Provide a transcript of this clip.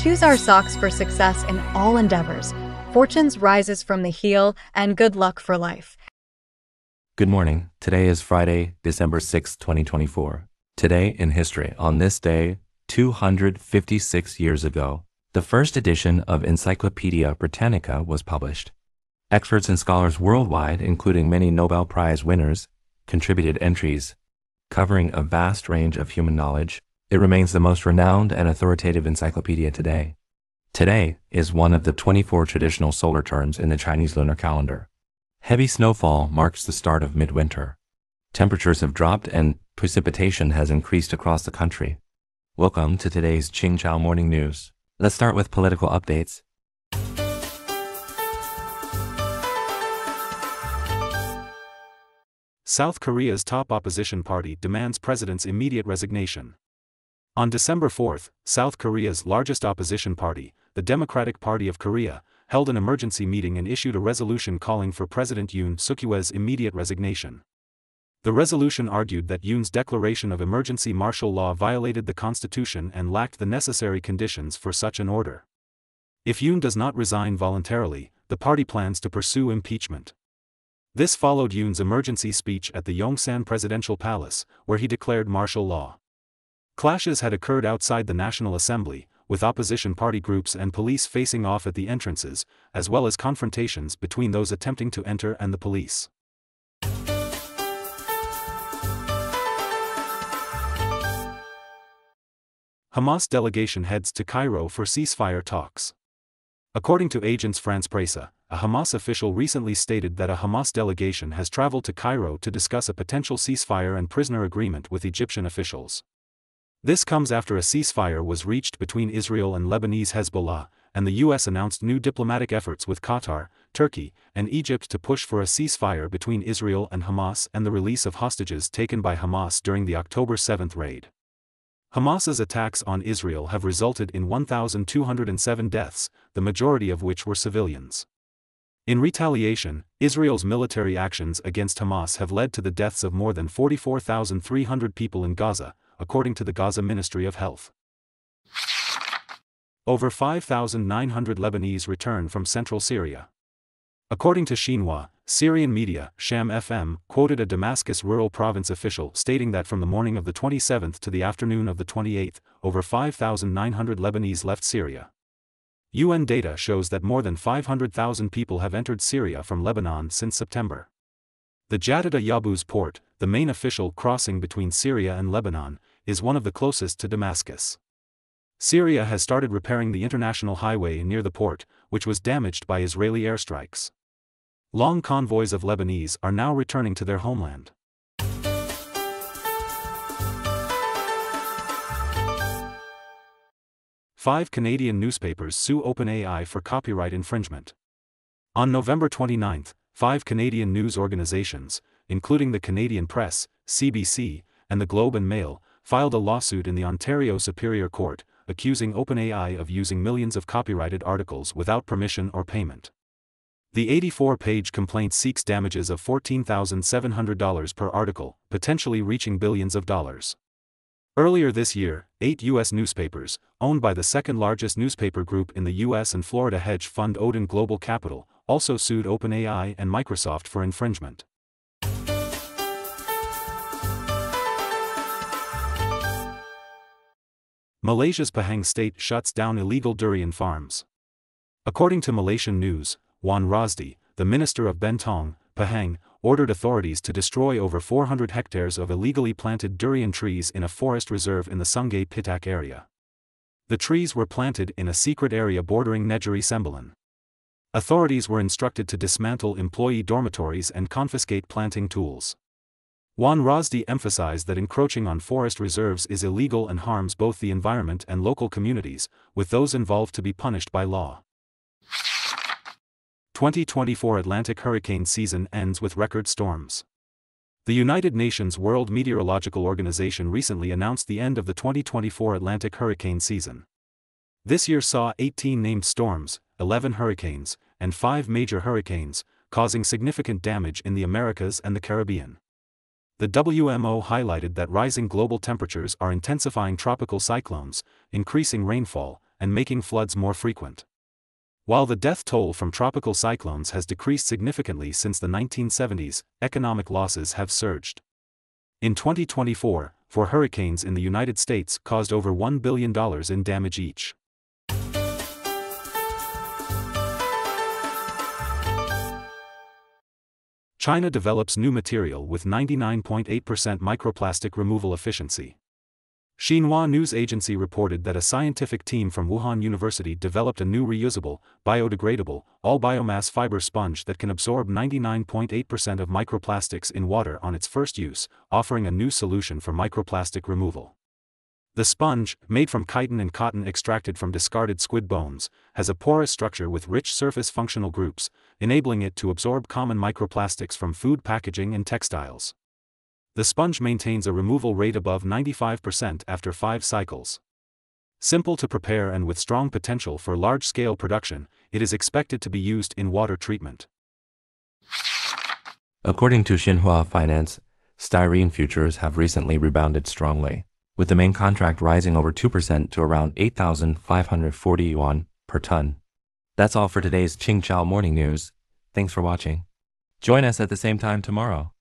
choose our socks for success in all endeavors. Fortunes rises from the heel, and good luck for life. Good morning. Today is Friday, December 6, 2024. Today in history, on this day, 256 years ago, the first edition of Encyclopedia Britannica was published. Experts and scholars worldwide, including many Nobel Prize winners, contributed entries covering a vast range of human knowledge. It remains the most renowned and authoritative encyclopedia today. Today is one of the 24 traditional solar terms in the Chinese lunar calendar. Heavy snowfall marks the start of midwinter. Temperatures have dropped and precipitation has increased across the country. Welcome to today's Qingchao Morning News. Let's start with political updates. South Korea's top opposition party demands president's immediate resignation. On December 4, South Korea's largest opposition party, the Democratic Party of Korea, held an emergency meeting and issued a resolution calling for President Yoon Suk-yeol's immediate resignation. The resolution argued that Yoon's declaration of emergency martial law violated the constitution and lacked the necessary conditions for such an order. If Yoon does not resign voluntarily, the party plans to pursue impeachment. This followed Yoon's emergency speech at the Yongsan Presidential Palace, where he declared martial law. Clashes had occurred outside the National Assembly, with opposition party groups and police facing off at the entrances, as well as confrontations between those attempting to enter and the police. Hamas delegation heads to Cairo for ceasefire talks. According to Agence France-Presse, a Hamas official recently stated that a Hamas delegation has traveled to Cairo to discuss a potential ceasefire and prisoner agreement with Egyptian officials. This comes after a ceasefire was reached between Israel and Lebanese Hezbollah, and the U.S. announced new diplomatic efforts with Qatar, Turkey, and Egypt to push for a ceasefire between Israel and Hamas and the release of hostages taken by Hamas during the October 7 raid. Hamas's attacks on Israel have resulted in 1,207 deaths, the majority of which were civilians. In retaliation, Israel's military actions against Hamas have led to the deaths of more than 44,300 people in Gaza, according to the Gaza Ministry of Health. Over 5,900 Lebanese return from central Syria. According to Xinhua, Syrian media, Sham FM, quoted a Damascus rural province official stating that from the morning of the 27th to the afternoon of the 28th, over 5,900 Lebanese left Syria. UN data shows that more than 500,000 people have entered Syria from Lebanon since September. The Jadida Yabuz port, the main official crossing between Syria and Lebanon, is one of the closest to Damascus. Syria has started repairing the international highway near the port, which was damaged by Israeli airstrikes. Long convoys of Lebanese are now returning to their homeland. Five Canadian newspapers sue OpenAI for copyright infringement. On November 29, 5 Canadian news organizations, including the Canadian Press, CBC, and the Globe and Mail, filed a lawsuit in the Ontario Superior Court, accusing OpenAI of using millions of copyrighted articles without permission or payment. The 84-page complaint seeks damages of $14,700 per article, potentially reaching billions of dollars. Earlier this year, 8 U.S. newspapers, owned by the second-largest newspaper group in the U.S. and Florida hedge fund Odin Global Capital, also sued OpenAI and Microsoft for infringement. Malaysia's Pahang state shuts down illegal durian farms. According to Malaysian News, Wan Rosdi, the minister of Bentong, Pahang, ordered authorities to destroy over 400 hectares of illegally planted durian trees in a forest reserve in the Sungai Pitak area. The trees were planted in a secret area bordering Negeri Sembilan. Authorities were instructed to dismantle employee dormitories and confiscate planting tools. Wan Rosdi emphasized that encroaching on forest reserves is illegal and harms both the environment and local communities, with those involved to be punished by law. 2024 Atlantic hurricane season ends with record storms. The United Nations World Meteorological Organization recently announced the end of the 2024 Atlantic hurricane season. This year saw 18 named storms, 11 hurricanes, and 5 major hurricanes, causing significant damage in the Americas and the Caribbean. The WMO highlighted that rising global temperatures are intensifying tropical cyclones, increasing rainfall, and making floods more frequent. While the death toll from tropical cyclones has decreased significantly since the 1970s, economic losses have surged. In 2024, 4 hurricanes in the United States caused over $1 billion in damage each. China develops new material with 99.8% microplastic removal efficiency. Xinhua News Agency reported that a scientific team from Wuhan University developed a new reusable, biodegradable, all-biomass fiber sponge that can absorb 99.8% of microplastics in water on its first use, offering a new solution for microplastic removal. The sponge, made from chitin and cotton extracted from discarded squid bones, has a porous structure with rich surface functional groups, enabling it to absorb common microplastics from food packaging and textiles. The sponge maintains a removal rate above 95% after 5 cycles. Simple to prepare and with strong potential for large-scale production, it is expected to be used in water treatment. According to Xinhua Finance, styrene futures have recently rebounded strongly, with the main contract rising over 2% to around 8,540 yuan per ton. That's all for today's Qingchao Morning News. Thanks for watching. Join us at the same time tomorrow.